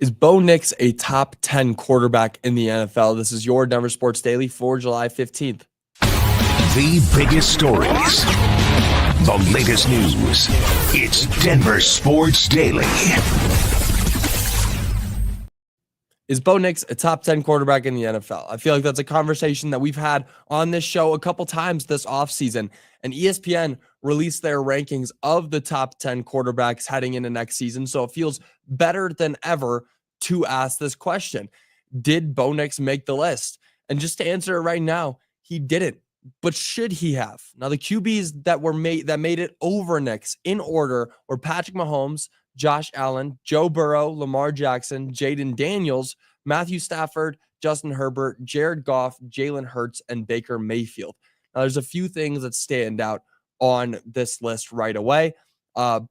Is Bo Nix a top 10 quarterback in the NFL? This is your Denver Sports Daily for July 15th. The biggest stories, the latest news. It's Denver Sports Daily. Is Bo Nix a top 10 quarterback in the NFL? I feel like that's a conversation that we've had on this show a couple times this offseason. And ESPN released their rankings of the top 10 quarterbacks heading into next season. So it feels better than ever to ask this question. Did Bo Nix make the list? And just to answer it right now, he didn't. But should he have? Now, the QBs that made it over Nix in order were Patrick Mahomes, Josh Allen, Joe Burrow, Lamar Jackson, Jaden Daniels, Matthew Stafford, Justin Herbert, Jared Goff, Jalen Hurts, and Baker Mayfield. Now, there's a few things that stand out on this list right away.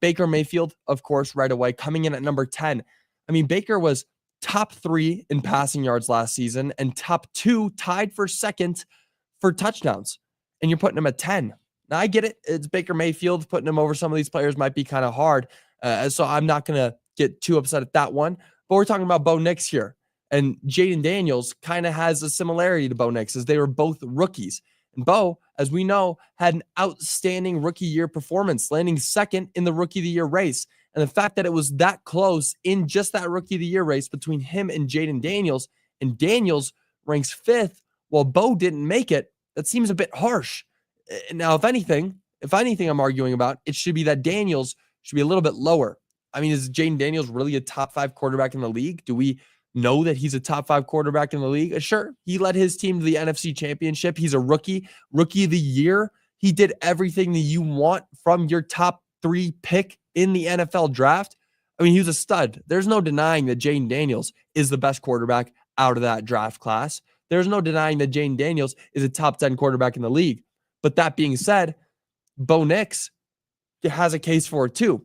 Baker Mayfield, of course, right away, coming in at number 10. I mean, Baker was top 3 in passing yards last season and top 2, tied for second for touchdowns. And you're putting him at 10. Now, I get it. It's Baker Mayfield. Putting him over some of these players might be kind of hard. So I'm not going to get too upset at that one. But we're talking about Bo Nix here. And Jaden Daniels kind of has a similarity to Bo Nix, as they were both rookies. And Bo, as we know, had an outstanding rookie year performance, landing second in the rookie of the year race. And the fact that it was that close in just that rookie of the year race between him and Jaden Daniels, and Daniels ranks 5th while Bo didn't make it, that seems a bit harsh. Now, if anything I'm arguing about, it should be that Daniels should be a little bit lower. I mean, is Jaden Daniels really a top 5 quarterback in the league? Do we know that he's a top 5 quarterback in the league? Sure. He led his team to the NFC Championship. He's a rookie of the year. He did everything that you want from your top 3 pick in the NFL draft. I mean, he was a stud. There's no denying that Jaden Daniels is the best quarterback out of that draft class. There's no denying that Jaden Daniels is a top 10 quarterback in the league. But that being said, Bo Nix has a case for it too.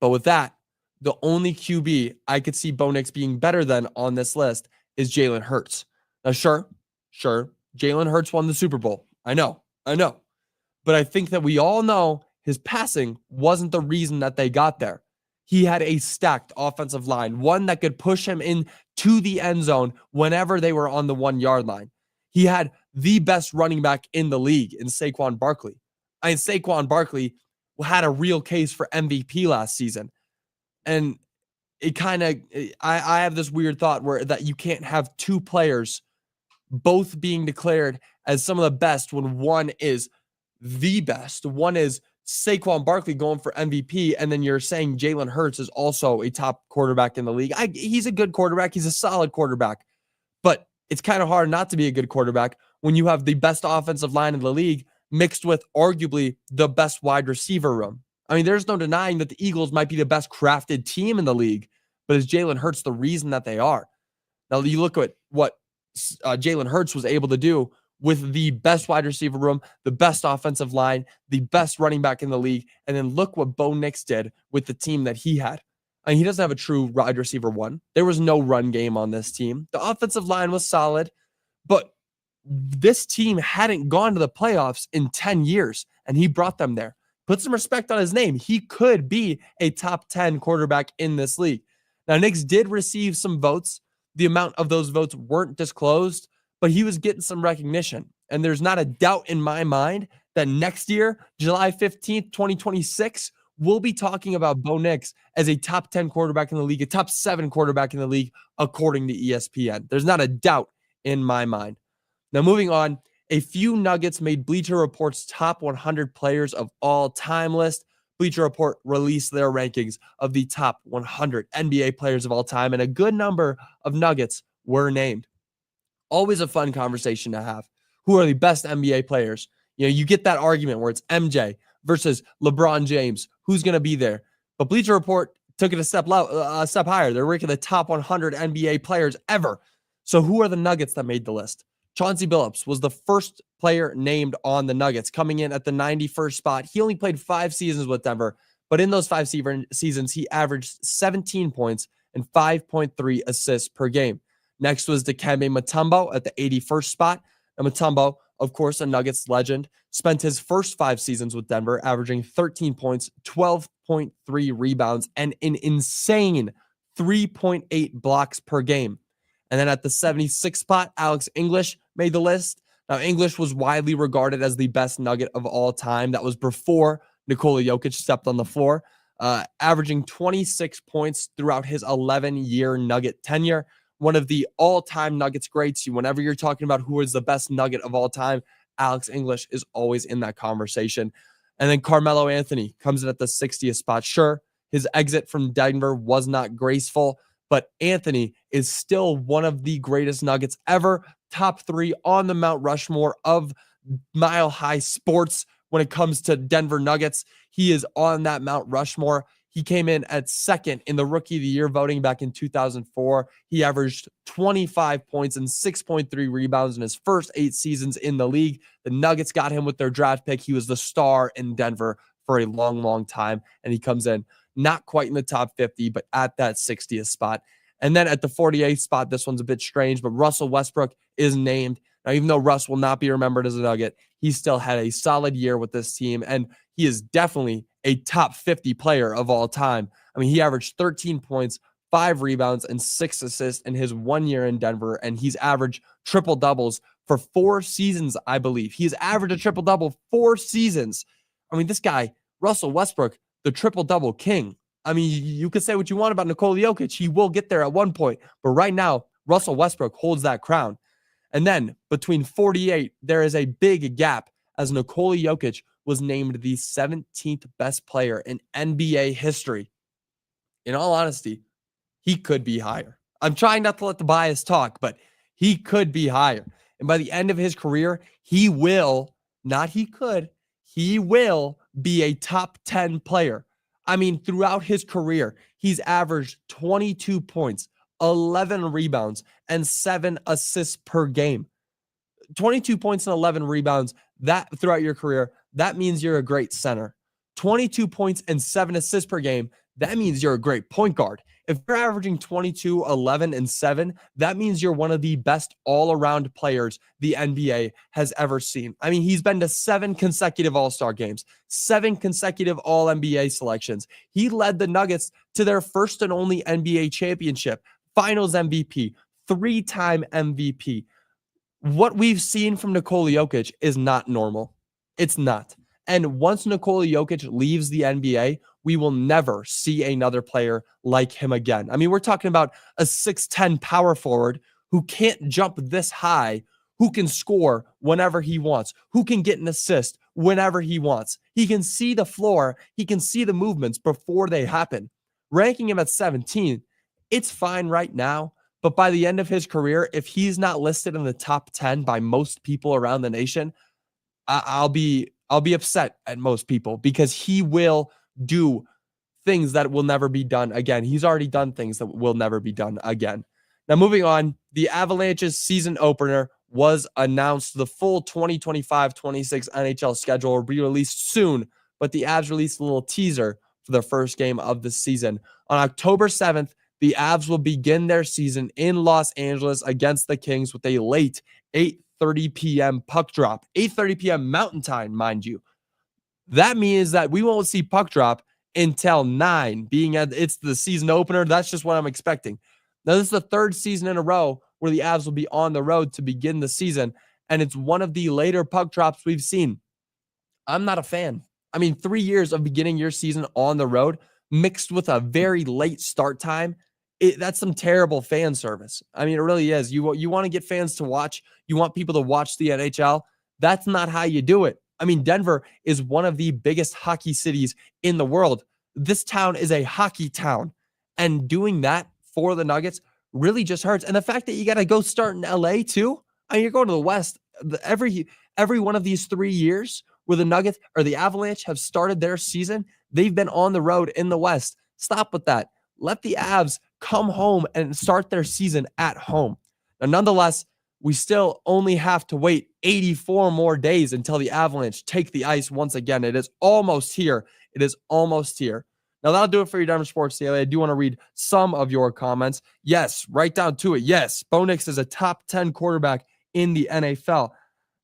But with that, the only QB I could see Bo Nix being better than on this list is Jalen Hurts. Now, sure, Jalen Hurts won the Super Bowl. I know. But I think that we all know his passing wasn't the reason that they got there. He had a stacked offensive line, one that could push him into the end zone whenever they were on the 1-yard line. He had the best running back in the league in Saquon Barkley. I mean, Saquon Barkley had a real case for MVP last season. And it kind of, I have this weird thought that you can't have 2 players both being declared as some of the best when one is the best. One is Saquon Barkley going for MVP, and then you're saying Jalen Hurts is also a top quarterback in the league. He's a good quarterback. He's a solid quarterback. But it's kind of hard not to be a good quarterback when you have the best offensive line in the league mixed with arguably the best wide receiver room. I mean, there's no denying that the Eagles might be the best crafted team in the league, but is Jalen Hurts the reason that they are? Now, you look at what Jalen Hurts was able to do with the best wide receiver room, the best offensive line, the best running back in the league, and then look what Bo Nix did with the team that he had. I mean, he doesn't have a true wide receiver one. There was no run game on this team. The offensive line was solid, but this team hadn't gone to the playoffs in 10 years, and he brought them there. Put some respect on his name. He could be a top 10 quarterback in this league. Now, Nix did receive some votes. The amount of those votes weren't disclosed, but he was getting some recognition. And there's not a doubt in my mind that next year, July 15th, 2026, we'll be talking about Bo Nix as a top 10 quarterback in the league, a top 7 quarterback in the league, according to ESPN. There's not a doubt in my mind. Now, moving on, a few nuggets made Bleacher Report's top 100 players of all time list. Bleacher Report released their rankings of the top 100 NBA players of all time, and a good number of nuggets were named. Always a fun conversation to have. Who are the best NBA players? You know, you get that argument where it's MJ versus LeBron James. Who's going to be there? But Bleacher Report took it a step higher. They're ranking the top 100 NBA players ever. So who are the Nuggets that made the list? Chauncey Billups was the first player named on the Nuggets, coming in at the 91st spot. He only played 5 seasons with Denver, but in those 5 seasons, he averaged 17 points and 5.3 assists per game. Next was Dikembe Mutombo at the 81st spot. And Mutombo, of course, a Nuggets legend, spent his first 5 seasons with Denver, averaging 13 points, 12.3 rebounds, and an insane 3.8 blocks per game. And then at the 76th spot, Alex English made the list. Now, English was widely regarded as the best Nugget of all time. That was before Nikola Jokic stepped on the floor, averaging 26 points throughout his 11-year Nugget tenure. One of the all-time Nuggets greats. Whenever you're talking about who is the best Nugget of all time, Alex English is always in that conversation. And then Carmelo Anthony comes in at the 60th spot. Sure, his exit from Denver was not graceful, but Anthony is still one of the greatest Nuggets ever. Top 3 on the Mount Rushmore of Mile High Sports when it comes to Denver Nuggets. He is on that Mount Rushmore. He came in at second in the Rookie of the Year voting back in 2004. He averaged 25 points and 6.3 rebounds in his first 8 seasons in the league. The Nuggets got him with their draft pick. He was the star in Denver for a long, long time, and he comes in not quite in the top 50, but at that 60th spot. And then at the 48th spot, this one's a bit strange, but Russell Westbrook is named. Now, even though Russ will not be remembered as a Nugget, he still had a solid year with this team, and he is definitely a top 50 player of all time. I mean, he averaged 13 points, 5 rebounds, and 6 assists in his 1 year in Denver, and he's averaged triple-doubles for 4 seasons, I believe. He's averaged a triple-double 4 seasons. I mean, this guy, Russell Westbrook, the triple-double king. I mean, you could say what you want about Nikola Jokic. He will get there at one point, but right now, Russell Westbrook holds that crown. And then between 48, there is a big gap as Nikola Jokic was named the 17th best player in NBA history. In all honesty, he could be higher. I'm trying not to let the bias talk, but he could be higher. And by the end of his career, he will be a top 10 player. I mean, throughout his career, he's averaged 22 points, 11 rebounds, and 7 assists per game. 22 points and 11 rebounds that throughout your career, that means you're a great center. 22 points and 7 assists per game, that means you're a great point guard. If you're averaging 22, 11, and 7, that means you're one of the best all-around players the NBA has ever seen. I mean, he's been to 7 consecutive All-Star games, 7 consecutive All-NBA selections. He led the Nuggets to their first and only NBA championship, Finals MVP, 3-time MVP. What we've seen from Nikola Jokic is not normal. It's not. And once Nikola Jokic leaves the NBA, we will never see another player like him again. I mean, we're talking about a 6'10" power forward who can't jump this high, who can score whenever he wants, who can get an assist whenever he wants. He can see the floor. He can see the movements before they happen. Ranking him at 17, it's fine right now. But by the end of his career, if he's not listed in the top 10 by most people around the nation, I'll be upset at most people because he will do things that will never be done again. He's already done things that will never be done again. Now, moving on, the Avalanche's season opener was announced. The full 2025-26 NHL schedule will be released soon, but the Avs released a little teaser for the first game of the season. On October 7th, the Avs will begin their season in Los Angeles against the Kings with a late 8:30 p.m. puck drop. 8:30 p.m. Mountain Time, mind you. That means that we won't see puck drop until 9, being at it's the season opener. That's just what I'm expecting. Now, this is the 3rd season in a row where the Avs will be on the road to begin the season, and it's one of the later puck drops we've seen. I'm not a fan. I mean, 3 years of beginning your season on the road mixed with a very late start time, that's some terrible fan service. I mean, it really is. You want to get fans to watch. You want people to watch the NHL. That's not how you do it. I mean, Denver is one of the biggest hockey cities in the world. This town is a hockey town. And doing that for the Nuggets really just hurts. And the fact that you got to go start in LA too. I mean, you're going to the West. Every one of these 3 years where the Nuggets or the Avalanche have started their season, they've been on the road in the West. Stop with that. Let the Avs come home and start their season at home. Now, nonetheless, we still only have to wait 84 more days until the Avalanche take the ice once again. It is almost here. It is almost here. Now, that'll do it for your Denver Sports Daily. I do want to read some of your comments. Yes, right down to it. Yes, Bo Nix is a top 10 quarterback in the NFL.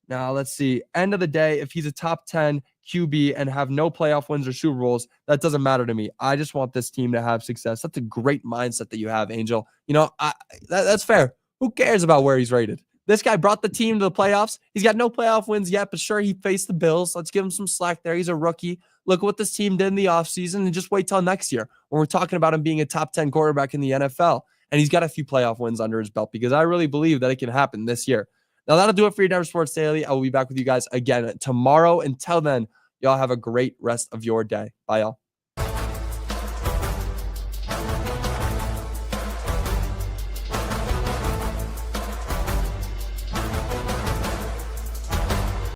Now, let's see. End of the day, if he's a top 10 QB and have no playoff wins or Super Bowls, that doesn't matter to me. I just want this team to have success. That's a great mindset that you have, Angel. That's fair. Who cares about where he's rated? This guy brought the team to the playoffs. He's got no playoff wins yet, but sure, he faced the Bills. Let's give him some slack there. He's a rookie. Look at what this team did in the offseason, and just wait till next year when we're talking about him being a top 10 quarterback in the NFL. And he's got a few playoff wins under his belt because I really believe that it can happen this year. Now, that'll do it for your Denver Sports Daily. I will be back with you guys again tomorrow. Until then, y'all have a great rest of your day. Bye, y'all.